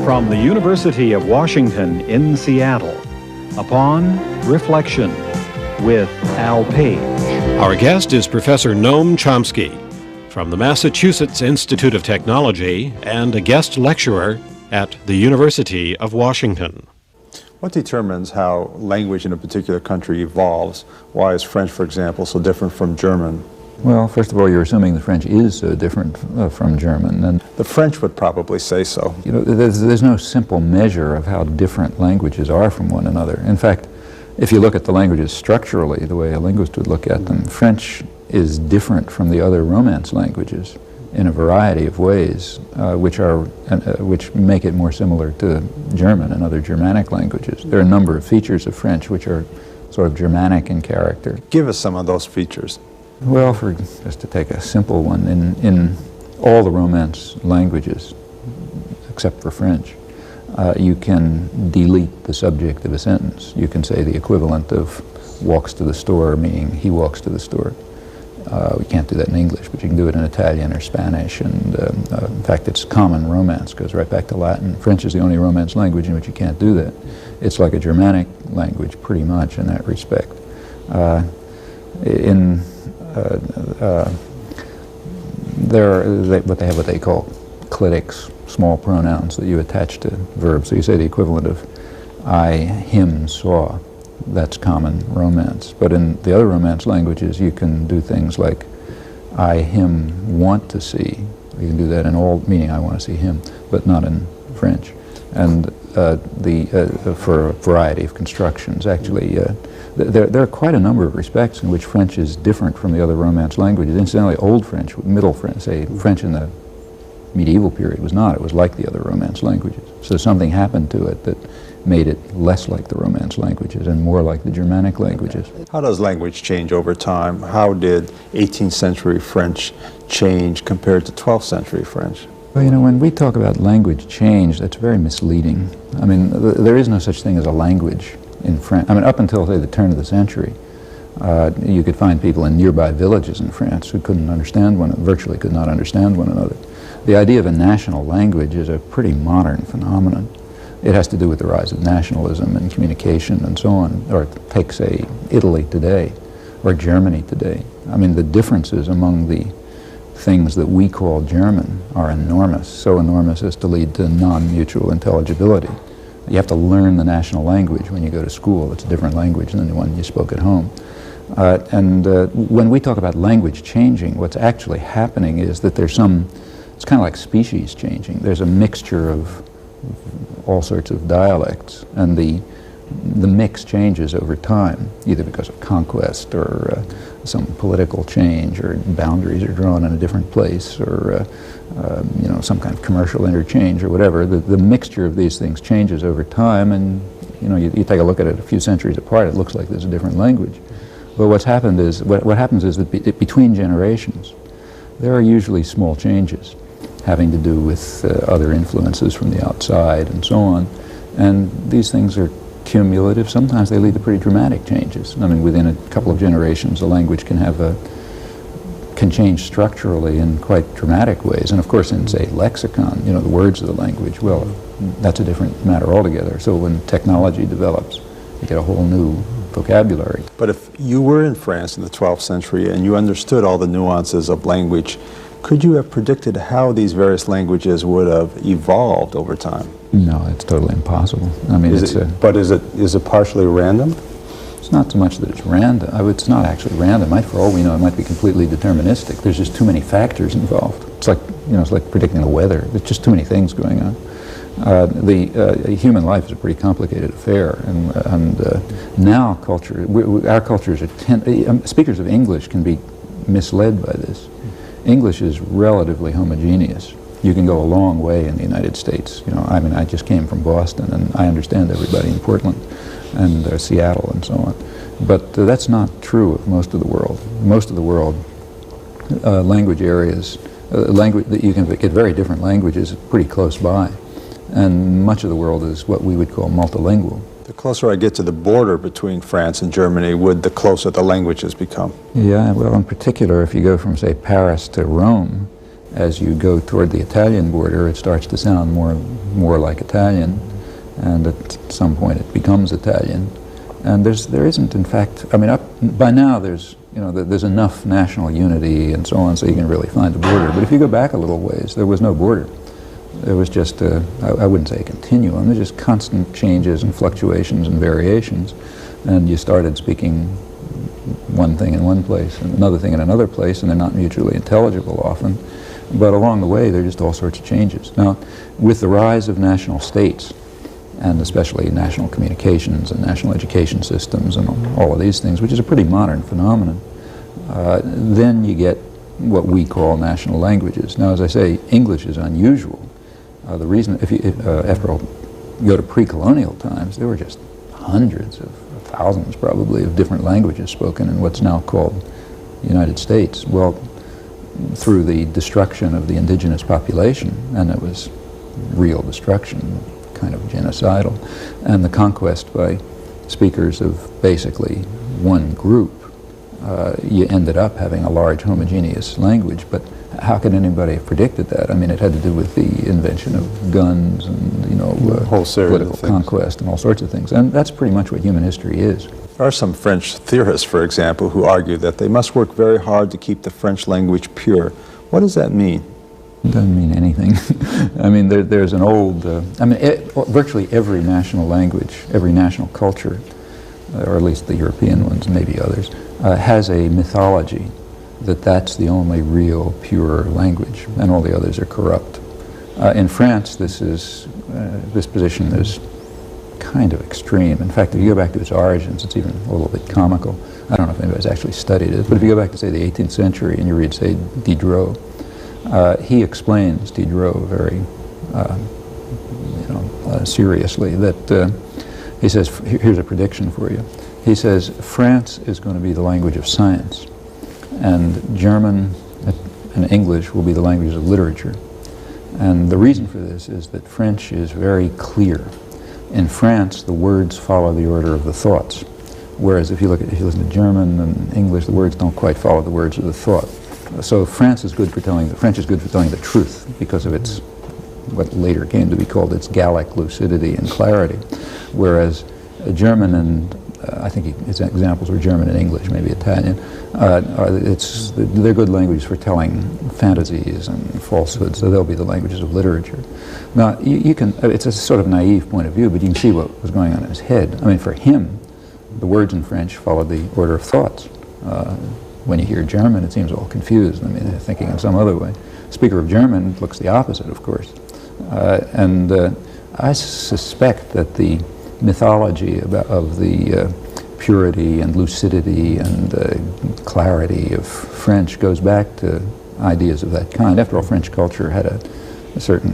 From the University of Washington in Seattle, Upon Reflection with Al Page. Our guest is Professor Noam Chomsky from the Massachusetts Institute of Technology and a guest lecturer at the University of Washington. What determines how language in a particular country evolves? Why is French, for example, so different from German? Well, first of all, you're assuming the French is so different from German. And the French would probably say so. You know, there's no simple measure of how different languages are from one another. In fact, if you look at the languages structurally, the way a linguist would look at them, French is different from the other Romance languages in a variety of ways, which make it more similar to German and other Germanic languages. There are a number of features of French which are sort of Germanic in character. Give us some of those features. Well, just to take a simple one, in all the Romance languages, except for French, you can delete the subject of a sentence. You can say the equivalent of walks to the store, meaning he walks to the store. We can't do that in English, but you can do it in Italian or Spanish, and in fact it's common Romance, goes right back to Latin. French is the only Romance language in which you can't do that. It's like a Germanic language pretty much in that respect. What they call clitics, small pronouns that you attach to verbs. So you say the equivalent of I, him, saw. That's common Romance. But in the other Romance languages, you can do things like I, him, want to see. You can do that in all, meaning I want to see him, but not in French. And for a variety of constructions, actually, there are quite a number of respects in which French is different from the other Romance languages. Incidentally, Old French, Middle French, say French in the medieval period was not. It was like the other Romance languages. So something happened to it that made it less like the Romance languages and more like the Germanic languages. How does language change over time? How did 18th century French change compared to 12th century French? Well, you know, when we talk about language change, that's very misleading. I mean, there is no such thing as a language in France. I mean, up until, say, the turn of the century, you could find people in nearby villages in France who couldn't understand virtually could not understand one another. The idea of a national language is a pretty modern phenomenon. It has to do with the rise of nationalism and communication and so on, or take, say, Italy today, or Germany today. I mean, the differences among the things that we call German are enormous, so enormous as to lead to non-mutual intelligibility. You have to learn the national language when you go to school. It's a different language than the one you spoke at home. When we talk about language changing, what's actually happening is that it's kind of like species changing. There's a mixture of all sorts of dialects, and the mix changes over time, either because of conquest or some political change, or boundaries are drawn in a different place, or you know, some kind of commercial interchange or whatever. The mixture of these things changes over time, and you know, you take a look at it a few centuries apart, it looks like there's a different language. But what happens is that between generations, there are usually small changes having to do with other influences from the outside and so on. And these things are cumulative. Sometimes they lead to pretty dramatic changes. I mean, within a couple of generations, a language can change structurally in quite dramatic ways. And of course, in, say, lexicon, you know, the words of the language, well, that's a different matter altogether. So when technology develops, you get a whole new vocabulary. But if you were in France in the 12th century and you understood all the nuances of language, could you have predicted how these various languages would have evolved over time? No, it's totally impossible. I mean, is it partially random? It's not so much that it's random. It's not actually random. For all we know, it might be completely deterministic. There's just too many factors involved. It's like, you know, it's like predicting the weather. There's just too many things going on. Human life is a pretty complicated affair, and now our cultures are speakers of English can be misled by this. English is relatively homogeneous. You can go a long way in the United States. You know, I mean, I just came from Boston, and I understand everybody in Portland and Seattle and so on. But that's not true of most of the world. Most of the world, language areas, that you can get very different languages pretty close by. And much of the world is what we would call multilingual. The closer I get to the border between France and Germany, the closer the languages become. Yeah, well, in particular, if you go from, say, Paris to Rome, As you go toward the Italian border, it starts to sound more like Italian, and at some point it becomes Italian. And there isn't, in fact, I mean, by now there's enough national unity and so on, so you can really find a border. But if you go back a little ways, there was no border. There was just I wouldn't say a continuum. There's just constant changes and fluctuations and variations, and you started speaking one thing in one place and another thing in another place, and they're not mutually intelligible often. But along the way, there are just all sorts of changes. Now, with the rise of national states, and especially national communications and national education systems and all of these things, which is a pretty modern phenomenon, then you get what we call national languages. Now, as I say, English is unusual. The reason, after all, you go to pre-colonial times, there were just hundreds of thousands, probably, of different languages spoken in what's now called the United States. Well, through the destruction of the indigenous population, and it was real destruction, kind of genocidal, and the conquest by speakers of basically one group, you ended up having a large homogeneous language. But how could anybody have predicted that? I mean, it had to do with the invention of guns and, whole series political of things. Conquest and all sorts of things. And that's pretty much what human history is. There are some French theorists, for example, who argue that they must work very hard to keep the French language pure. What does that mean? It doesn't mean anything. I mean, there's an old, virtually every national language, every national culture, or at least the European ones, maybe others, has a mythology that that's the only real, pure language, and all the others are corrupt. In France, this position is kind of extreme. In fact, if you go back to its origins, it's even a little bit comical. I don't know if anybody's actually studied it, but if you go back to, say, the 18th century and you read, say, Diderot, he explains, Diderot, very seriously, that he says, here's a prediction for you. He says, France is going to be the language of science, and German and English will be the languages of literature. And the reason for this is that French is very clear. In France, the words follow the order of the thoughts, whereas if you listen to German and English, the words don't quite follow the words of the thought. So French is good for telling the truth because of its, what later came to be called its Gallic lucidity and clarity, whereas German and I think his examples were German and English, maybe Italian. They're good languages for telling fantasies and falsehoods, so they'll be the languages of literature. Now, it's a sort of naive point of view, but you can see what was going on in his head. I mean, for him, the words in French followed the order of thoughts. When you hear German, it seems all confused. I mean, they're thinking in some other way. Speaker of German looks the opposite, of course. I suspect that the mythology of the purity and lucidity and clarity of French goes back to ideas of that kind. After all, French culture had a certain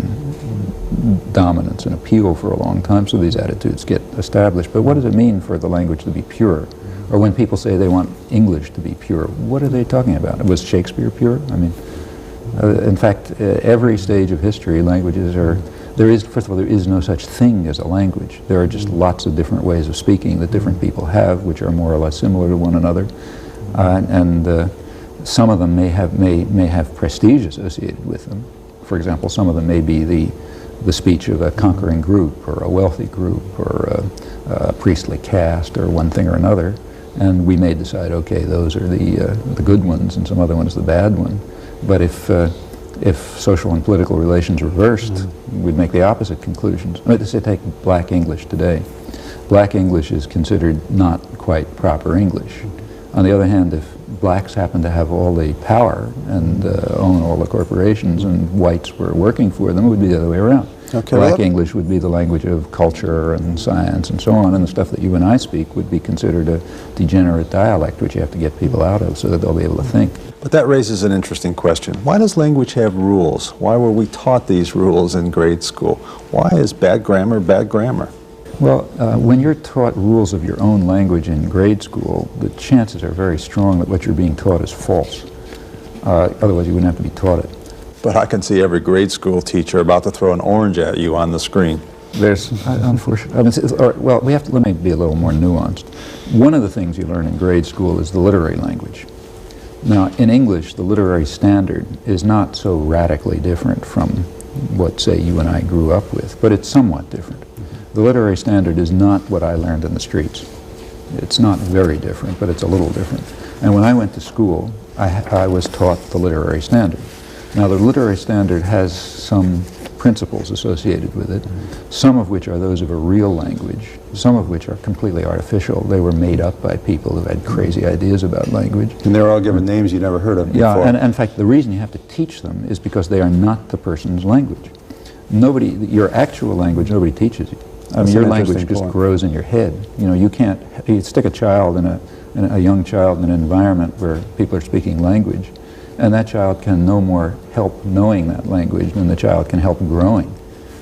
dominance and appeal for a long time, so these attitudes get established. But what does it mean for the language to be pure? Or when people say they want English to be pure, what are they talking about? Was Shakespeare pure? I mean, in fact, every stage of history, languages are, first of all, there is no such thing as a language. There are just lots of different ways of speaking that different people have, which are more or less similar to one another. Some of them may have prestige associated with them. For example, some of them may be the speech of a conquering group or a wealthy group or a priestly caste or one thing or another. And we may decide, okay, those are the good ones and some other one's the bad one. But if social and political relations reversed, we'd make the opposite conclusions. Let's say take Black English today. Black English is considered not quite proper English. On the other hand, if blacks happen to have all the power and own all the corporations and whites were working for them, it would be the other way around. Okay, Black English would be the language of culture and science and so on, and the stuff that you and I speak would be considered a degenerate dialect, which you have to get people out of so that they'll be able to think. But that raises an interesting question. Why does language have rules? Why were we taught these rules in grade school? Why is bad grammar bad grammar? Well, when you're taught rules of your own language in grade school, the chances are very strong that what you're being taught is false. Otherwise, you wouldn't have to be taught it. But I can see every grade school teacher about to throw an orange at you on the screen. There's, unfortunately, let me be a little more nuanced. One of the things you learn in grade school is the literary language. Now, in English, the literary standard is not so radically different from what, say, you and I grew up with, but it's somewhat different. The literary standard is not what I learned in the streets. It's not very different, but it's a little different. And when I went to school, I was taught the literary standard. Now, the literary standard has some principles associated with it, some of which are those of a real language, some of which are completely artificial. They were made up by people who had crazy ideas about language. And they were all given names you never heard of before. Yeah, and in fact, the reason you have to teach them is because they are not the person's language. Nobody, your actual language, nobody teaches you. I mean, your language just grows in your head. You know, you can't, you stick a child in a young child in an environment where people are speaking language, and that child can no more help knowing that language than the child can help growing.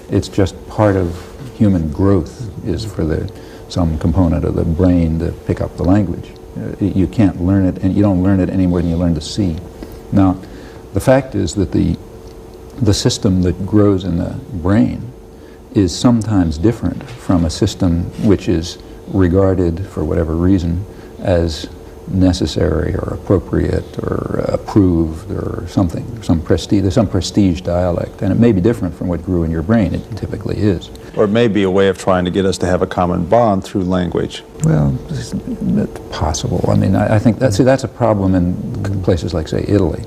It's just part of human growth is for some component of the brain to pick up the language. You can't learn it, and you don't learn it any more than you learn to see. Now, the fact is that the system that grows in the brain is sometimes different from a system which is regarded, for whatever reason, as necessary or appropriate or approved or something, some prestige. There's some prestige dialect, and it may be different from what grew in your brain. It typically is. Or it may be a way of trying to get us to have a common bond through language. Well, it's possible. I mean, I think that's a problem in places like, say, Italy.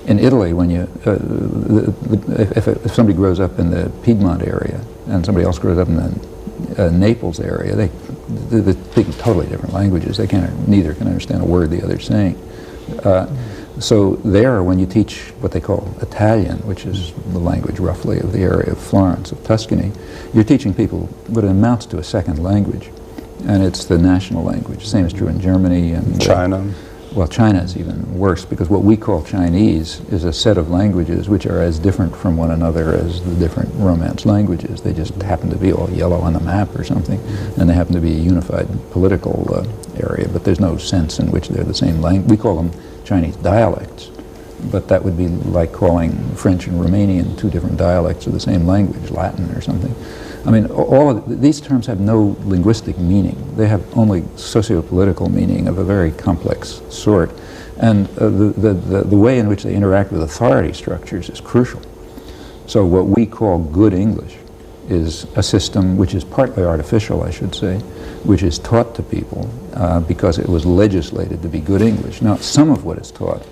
In Italy, when you, if somebody grows up in the Piedmont area and somebody else grows up in the Naples area, they speak totally different languages. Neither can understand a word the other's saying. So there, when you teach what they call Italian, which is the language roughly of the area of Florence, of Tuscany, you're teaching people what amounts to a second language, and it's the national language. The same is true in Germany and China. Well, China is even worse, because what we call Chinese is a set of languages which are as different from one another as the different Romance languages. They just happen to be all yellow on the map or something, and they happen to be a unified political area, but there's no sense in which they're the same language. We call them Chinese dialects, but that would be like calling French and Romanian two different dialects of the same language, Latin or something. I mean, all of these terms have no linguistic meaning. They have only socio-political meaning of a very complex sort. And the way in which they interact with authority structures is crucial. So what we call good English is a system which is partly artificial, I should say, which is taught to people because it was legislated to be good English. Now, some of what is taught,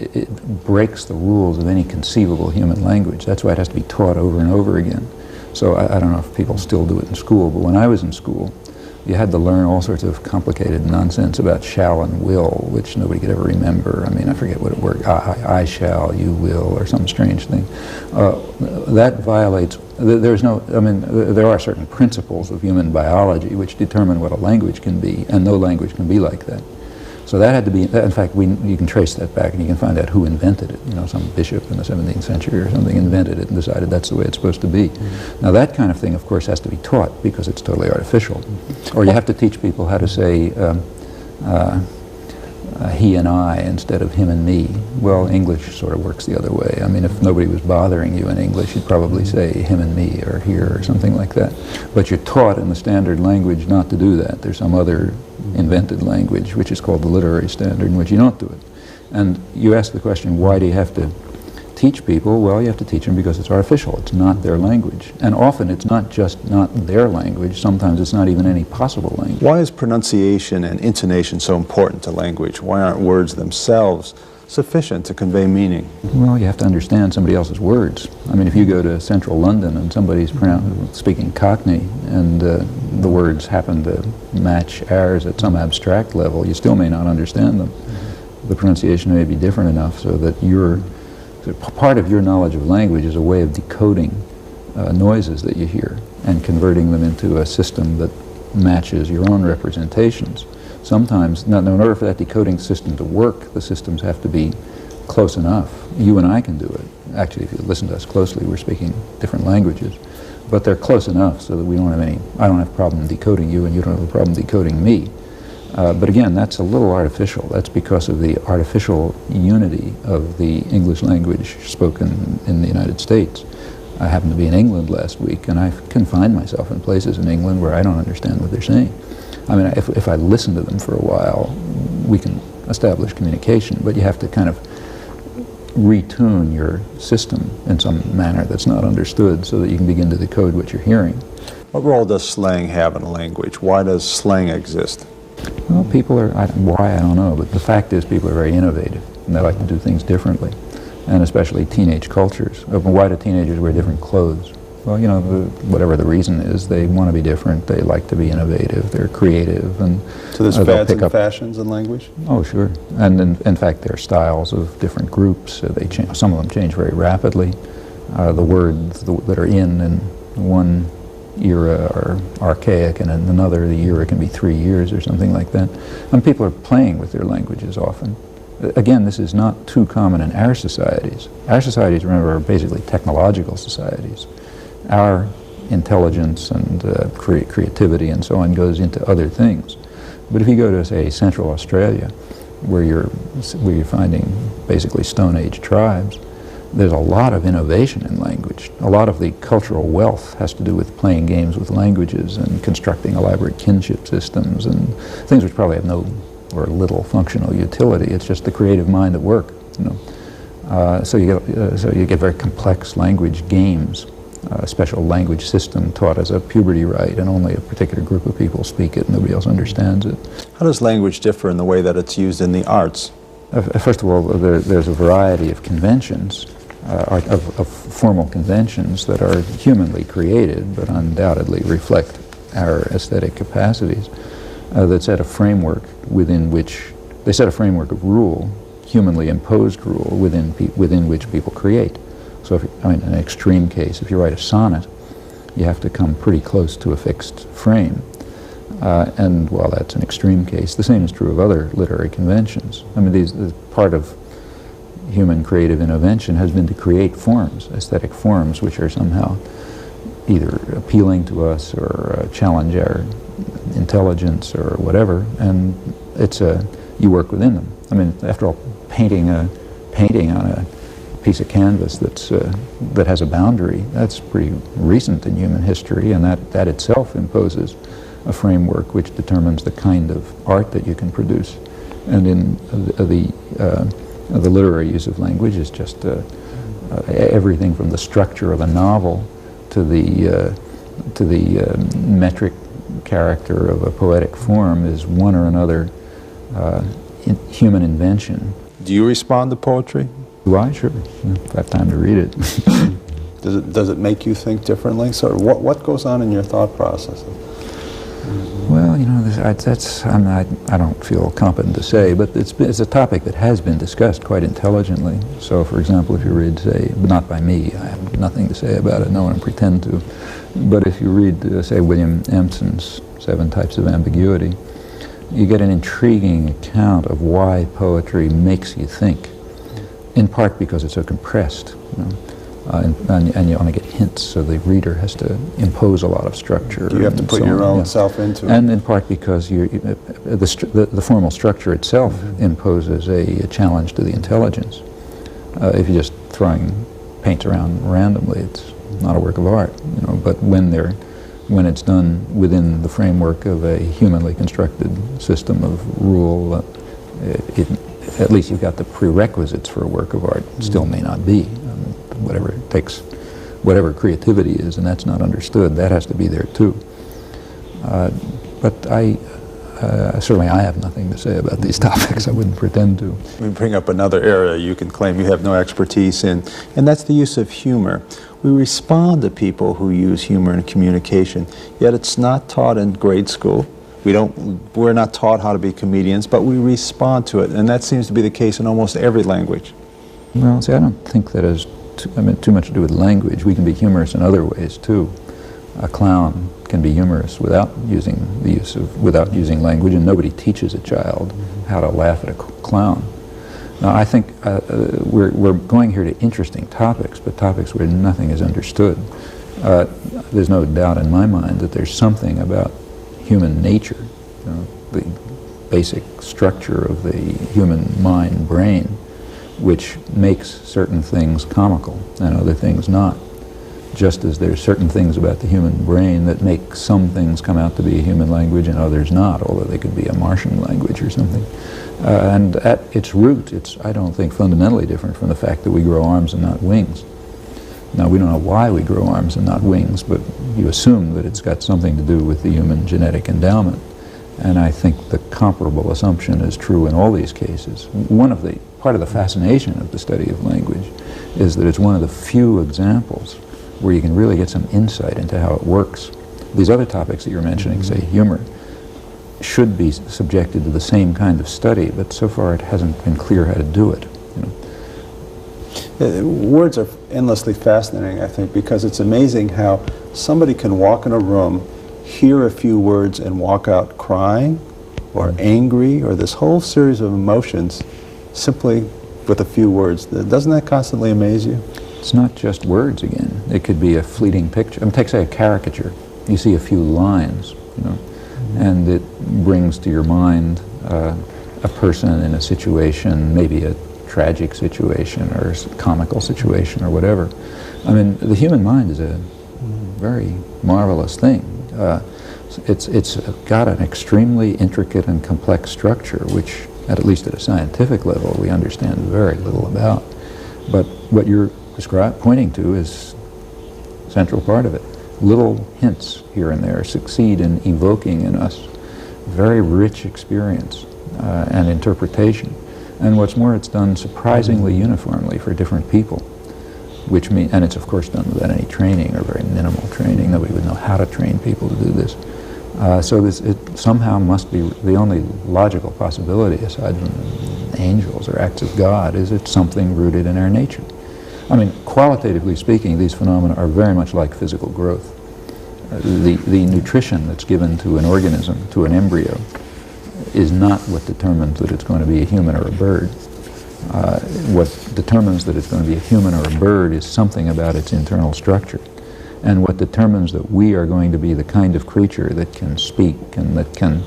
it breaks the rules of any conceivable human language. That's why it has to be taught over and over again. So I don't know if people still do it in school, but when I was in school, you had to learn all sorts of complicated nonsense about shall and will, which nobody could ever remember. I mean, I forget what it worked. I shall, you will, or some strange thing. That violates, there's no, I mean, there are certain principles of human biology which determine what a language can be, and no language can be like that. So that had to be, in fact, you can trace that back and you can find out who invented it. You know, some bishop in the 17th century or something invented it and decided that's the way it's supposed to be. Now that kind of thing, of course, has to be taught because it's totally artificial. Or you have to teach people how to say he and I instead of him and me. Well, English sort of works the other way. I mean, if nobody was bothering you in English, you'd probably say him and me or here or something like that. But you're taught in the standard language not to do that. There's some other invented language, which is called the literary standard, in which you don't do it. And you ask the question, why do you have to teach people? Well, you have to teach them because it's artificial. It's not their language. And often it's not just not their language. Sometimes it's not even any possible language. Why is pronunciation and intonation so important to language? Why aren't words themselves sufficient to convey meaning? Well, you have to understand somebody else's words. I mean, if you go to central London and somebody's speaking Cockney and the words happen to match ours at some abstract level, you still may not understand them. The pronunciation may be different enough so that part of your knowledge of language is a way of decoding noises that you hear and converting them into a system that matches your own representations. Sometimes, now, in order for that decoding system to work, the systems have to be close enough. You and I can do it. Actually, if you listen to us closely, we're speaking different languages. But they're close enough so that we don't have I don't have a problem decoding you and you don't have a problem decoding me. But again, that's a little artificial. That's because of the artificial unity of the English language spoken in the United States. I happened to be in England last week, and I can find myself in places in England where I don't understand what they're saying. I mean, if I listen to them for a while, we can establish communication, but you have to kind of retune your system in some manner that's not understood so that you can begin to decode what you're hearing. What role does slang have in a language? Why does slang exist? Well, people are, why, I don't know, but the fact is people are very innovative, and they like to do things differently, and especially teenage cultures. Why do teenagers wear different clothes? Well, you know, whatever the reason is, they want to be different, they like to be innovative, they're creative, and so there's fads and fashions in language? Oh, sure. And in fact, there are styles of different groups. They change, some of them change very rapidly. The words that are in one era are archaic, and in another, the era can be 3 years or something like that. And people are playing with their languages often. Again, this is not too common in our societies. Our societies, remember, are basically technological societies. Our intelligence and creativity and so on goes into other things. But if you go to, say, Central Australia, where you're finding basically Stone Age tribes, there's a lot of innovation in language. A lot of the cultural wealth has to do with playing games with languages and constructing elaborate kinship systems and things which probably have no or little functional utility. It's just the creative mind at work, you know. So you get very complex language games. A special language system taught as a puberty right, and only a particular group of people speak it, and nobody else understands it. How does language differ in the way that it's used in the arts? First of all, there's a variety of conventions, of formal conventions that are humanly created, but undoubtedly reflect our aesthetic capacities, that set a framework within which, they set a framework of rule, humanly imposed rule, within which people create. So, in an extreme case, if you write a sonnet, you have to come pretty close to a fixed frame. And while that's an extreme case, the same is true of other literary conventions. I mean, part of human creative intervention has been to create forms, aesthetic forms, which are somehow either appealing to us or challenge our intelligence or whatever, and you work within them. I mean, after all, painting on a piece of canvas that has a boundary, that's pretty recent in human history, and that itself imposes a framework which determines the kind of art that you can produce. And in the literary use of language is just everything from the structure of a novel to the metric character of a poetic form is one or another human invention. Do you respond to poetry? Do I? Sure. If I have time to read it. Does it make you think differently? So what goes on in your thought process? Well, you know, I don't feel competent to say, but it's a topic that has been discussed quite intelligently. So, for example, if you read, say, not by me, I have nothing to say about it, no one pretend to, but if you read, say, William Empson's 7 Types of Ambiguity, you get an intriguing account of why poetry makes you think, in part because it's so compressed, you know. And you only get hints, so the reader has to impose a lot of structure. You have to put your own self into it. And in part because the formal structure itself imposes a challenge to the intelligence. If you're just throwing paints around randomly, it's not a work of art, you know. But when it's done within the framework of a humanly constructed system of rule, at least you've got the prerequisites for a work of art. Still may not be. Whatever it takes, whatever creativity is, and that's not understood, that has to be there too. But certainly I have nothing to say about these topics. I wouldn't pretend to. We bring up another area you can claim you have no expertise in, and that's the use of humor. We respond to people who use humor in communication, yet it's not taught in grade school. We're not taught how to be comedians, but we respond to it, and that seems to be the case in almost every language. Well, see, I don't think that has too much to do with language. We can be humorous in other ways too. A clown can be humorous without using language, and nobody teaches a child how to laugh at a clown. Now, I think we're going here to interesting topics, but topics where nothing is understood. There's no doubt in my mind that there's something about human nature, you know, the basic structure of the human mind, brain, which makes certain things comical and other things not. just as there's certain things about the human brain that make some things come out to be a human language and others not, although they could be a Martian language or something. And at its root, it's, I don't think, fundamentally different from the fact that we grow arms and not wings. Now, we don't know why we grow arms and not wings, but you assume that it's got something to do with the human genetic endowment. And I think the comparable assumption is true in all these cases. Part of the fascination of the study of language is that it's one of the few examples where you can really get some insight into how it works. These other topics that you're mentioning, say humor, should be subjected to the same kind of study, but so far it hasn't been clear how to do it. Words are endlessly fascinating, I think, because it's amazing how somebody can walk in a room, hear a few words, and walk out crying or angry or this whole series of emotions simply with a few words. Doesn't that constantly amaze you? It's not just words again. It could be a fleeting picture. I mean, take, say, a caricature. You see a few lines, and it brings to your mind a person in a situation, maybe a tragic situation or a comical situation or whatever. I mean, the human mind is a very marvelous thing. It's got an extremely intricate and complex structure, which, at least at a scientific level, we understand very little about. But what you're pointing to is a central part of it. Little hints here and there succeed in evoking in us very rich experience and interpretation. And what's more, it's done surprisingly uniformly for different people, which means, and it's of course done without any training or very minimal training. Nobody would know how to train people to do this. So it somehow must be the only logical possibility, aside from angels or acts of God, is it's something rooted in our nature. I mean, qualitatively speaking, these phenomena are very much like physical growth. The nutrition that's given to an organism, to an embryo, is not what determines that it's going to be a human or a bird. What determines that it's going to be a human or a bird is something about its internal structure. And what determines that we are going to be the kind of creature that can speak and that can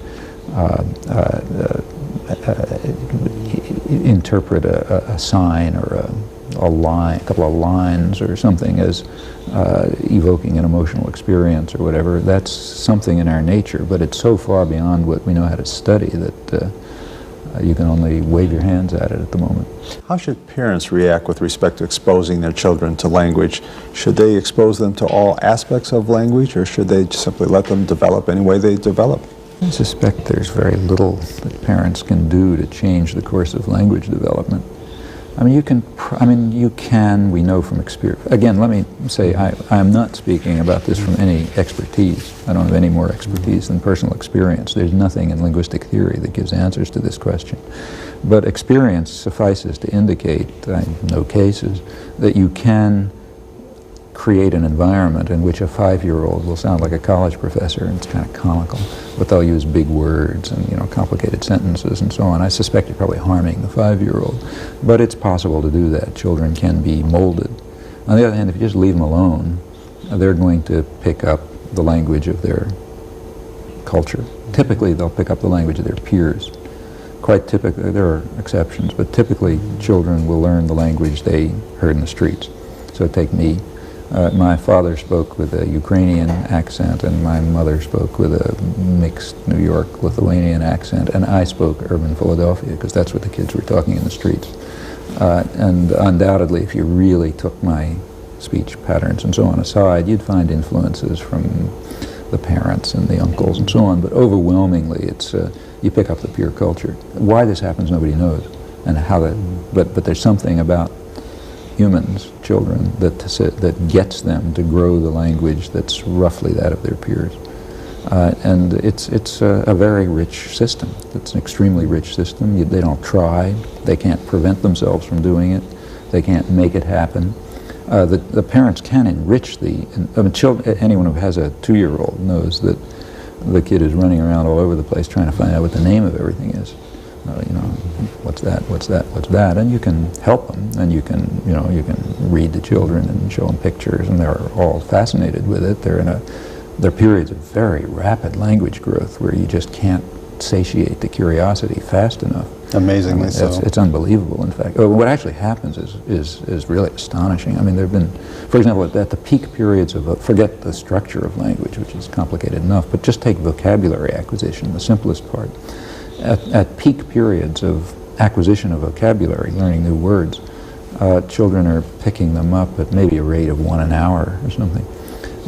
interpret a sign or a line, a couple of lines or something as evoking an emotional experience or whatever, that's something in our nature, but it's so far beyond what we know how to study that you can only wave your hands at it at the moment. How should parents react with respect to exposing their children to language? Should they expose them to all aspects of language, or should they simply let them develop any way they develop? I suspect there's very little that parents can do to change the course of language development. I mean, we know from experience. Again, let me say, I'm not speaking about this from any expertise. I don't have any more expertise than personal experience. There's nothing in linguistic theory that gives answers to this question. But experience suffices to indicate, I know cases, that you can create an environment in which a 5-year-old will sound like a college professor, and it's kind of comical, but they'll use big words and complicated sentences and so on. I suspect you're probably harming the 5-year-old, but it's possible to do that. Children can be molded. On the other hand, if you just leave them alone, they're going to pick up the language of their culture. Typically, they'll pick up the language of their peers. Quite typically, there are exceptions, but typically children will learn the language they heard in the streets. So take me. My father spoke with a Ukrainian accent, and my mother spoke with a mixed New York Lithuanian accent, and I spoke urban Philadelphia because that's what the kids were talking in the streets. And undoubtedly, if you really took my speech patterns and so on aside, you'd find influences from the parents and the uncles and so on, but overwhelmingly it's you pick up the pure culture. Why this happens, nobody knows, and how that. But there's something about humans, children, that gets them to grow the language that's roughly that of their peers. And it's a very rich system. It's an extremely rich system. They don't try. They can't prevent themselves from doing it. They can't make it happen. The parents can enrich anyone who has a 2-year-old knows that the kid is running around all over the place trying to find out what the name of everything is. What's that, and you can help them, and you can read to children and show them pictures, and they're all fascinated with it. They're in periods of very rapid language growth where you just can't satiate the curiosity fast enough. Amazingly so. It's unbelievable, in fact. What actually happens is really astonishing. I mean, there have been, for example, at the peak periods of, forget the structure of language, which is complicated enough, but just take vocabulary acquisition, the simplest part. At peak periods of acquisition of vocabulary, learning new words, children are picking them up at maybe a rate of 1 an hour or something,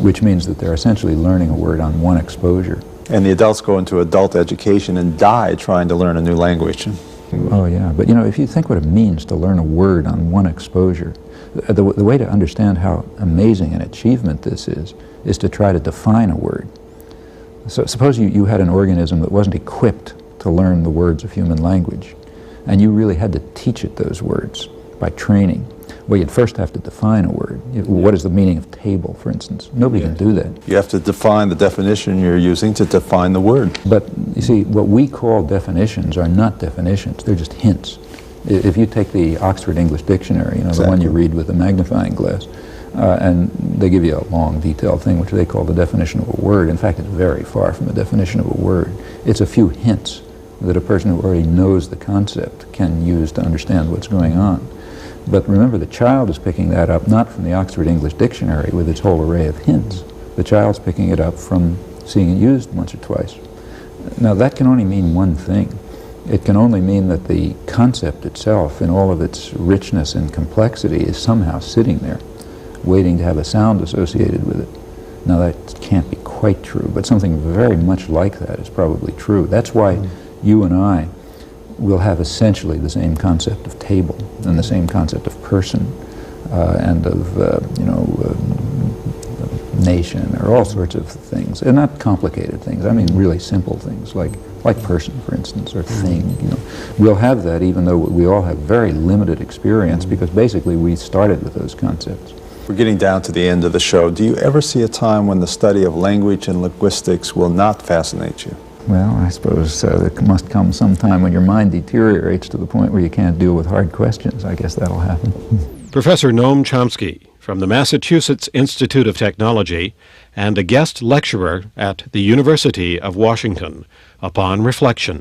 which means that they're essentially learning a word on one exposure. And the adults go into adult education and die trying to learn a new language. Oh yeah, but you know, if you think what it means to learn a word on one exposure, the way to understand how amazing an achievement this is to try to define a word. So suppose you had an organism that wasn't equipped to learn the words of human language, and you really had to teach it those words by training. Well, you'd first have to define a word. What is the meaning of table, for instance? Nobody can do that. You have to define the definition you're using to define the word. But you see, what we call definitions are not definitions, they're just hints. If you take the Oxford English Dictionary, you know, the one you read with a magnifying glass, and they give you a long, detailed thing which they call the definition of a word. In fact, it's very far from a definition of a word. It's a few hints that a person who already knows the concept can use to understand what's going on. But remember, the child is picking that up not from the Oxford English Dictionary with its whole array of hints. The child's picking it up from seeing it used once or twice. Now, that can only mean one thing. It can only mean that the concept itself, in all of its richness and complexity, is somehow sitting there, waiting to have a sound associated with it. Now, that can't be quite true, but something very much like that is probably true. That's why you and I will have essentially the same concept of table and the same concept of person and of, nation, or all sorts of things. They're not complicated things. I mean really simple things like person, for instance, or thing. You know, we'll have that even though we all have very limited experience because basically we started with those concepts. We're getting down to the end of the show. Do you ever see a time when the study of language and linguistics will not fascinate you? Well, I suppose there must come some time when your mind deteriorates to the point where you can't deal with hard questions. I guess that'll happen. Professor Noam Chomsky from the Massachusetts Institute of Technology and a guest lecturer at the University of Washington. Upon reflection.